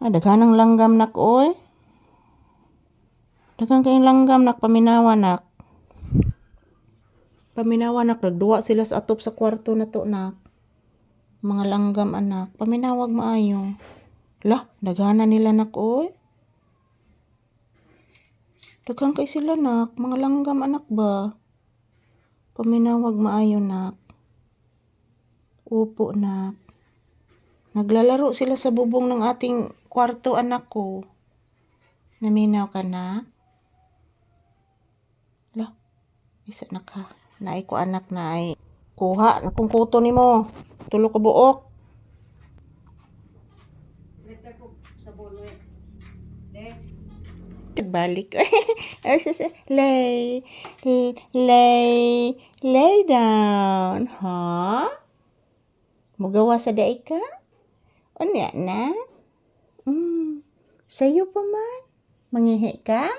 Daghanang langgam nak oy. Daghang kayong langgam nak paminawa nak. Paminawa nak nagduwa sila sa atop sa kwarto na to nak. Mga langgam anak, paminawag maayo. Lah, daghanan nila nak oy. Daghang kay sila nak, mga langgam anak ba. Paminawag maayo nak. Upo nak. Naglalaro sila sa bubong ng ating kwarto anak ko. Naminaw ka na? Lah, isa na ka. Naay ko anak na ay kuha na kung kuto ni mo. Tulo ka buok. Balik. Lay down. Ha? Mugawa sa daig ka? Unya na? Sayo pa man? Mangihi ka?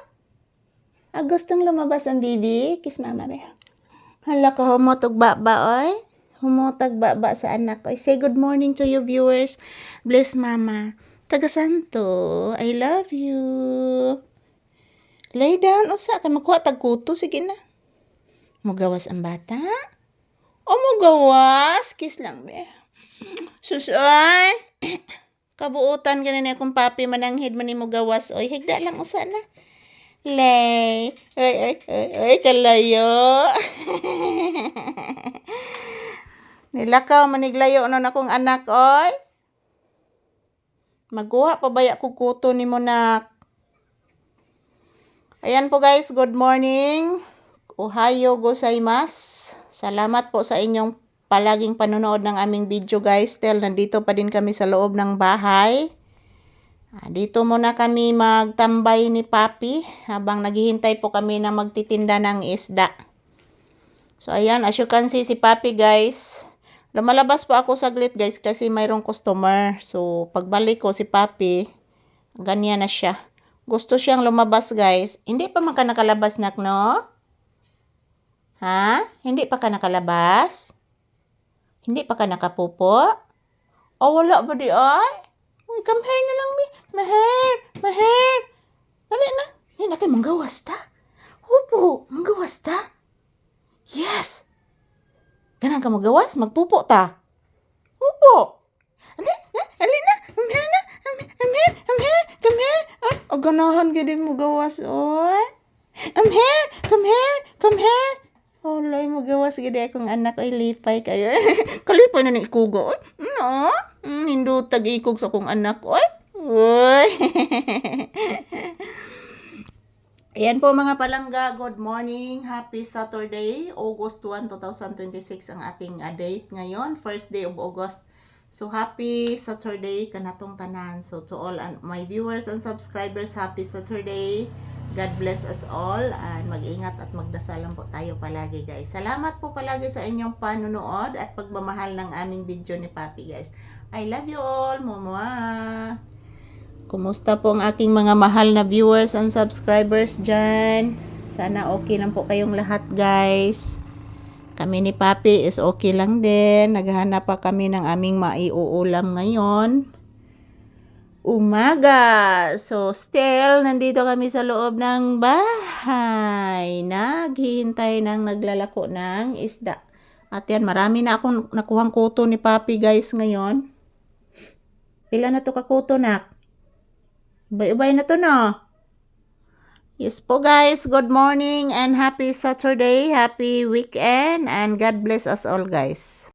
Gustong lumabas ang bibi? Kiss mama be. Hala ka humotog baba oy. Humotag baba sa anak oy. Say good morning to you viewers. Bless mama. Taga Santo, I love you. Lay down usa kay makuha tag kuto sige na. Mugawas ang bata? O mugawas? Kiss lang be. Susoy. Kabuutan ganina kung papi mananghid man ni mugawas oy. Higda lang usa na. Lay. Oy, kalayo. Nilakaw maniglayo no na kong anak oy. Maguha pa baya ko kuto ni mo nak. Ayan po guys, good morning. Ohayo gozaimasu. Salamat po sa inyong palaging panonood ng aming video guys. Still, nandito pa din kami sa loob ng bahay. Dito muna kami magtambay ni Papi habang naghihintay po kami na magtitinda ng isda. So ayan, as you can see si Papi guys. Lumalabas po ako saglit guys kasi mayroong customer. So pagbalik ko si Papi, ganyan na siya. Gusto siyang lumabas guys. Hindi pa man ka nakalabas nak no? Ha? Hindi pa ka nakalabas? Hindi pa ka nakapupo? O wala ba di ay? Uy, come here na lang mi. Maher. Dali na. Hindi na kayo manggawas ta. Upo, manggawas ta. Yes. Ganang ka magawas, magpupo ta. Upo. Ali na. Come here. O ganahan gid mo gawas oy. Come here. Olay mo gawas gid akong anak ay lipay kayo. Kalipay na ni ikugo oy. No. Hindot tag ikog sa akong anak oy. Uy. Ayan po mga palangga, good morning. Happy Saturday, August 1, 2026 ang ating date ngayon. First day of August. So happy Saturday kanatong tanan. So to all my viewers and subscribers, happy Saturday. God bless us all. And mag-ingat at magdasal lang po tayo palagi guys. Salamat po palagi sa inyong panunood at pagmamahal ng aming video ni Papi guys. I love you all. Mama. Kumusta po ang aking mga mahal na viewers and subscribers dyan? Sana okay lang po kayong lahat guys. Kami ni Papi is okay lang din. Naghahanap pa kami ng aming maiuulam ngayon. Umaga. So still, nandito kami sa loob ng bahay. Naghihintay ng naglalako ng isda. At yan, marami na akong nakuhang kuto ni Papi guys ngayon. Pila na to kakuto nak? Ubay na to no? Yes po guys, good morning and happy Saturday, happy weekend, and God bless us all guys.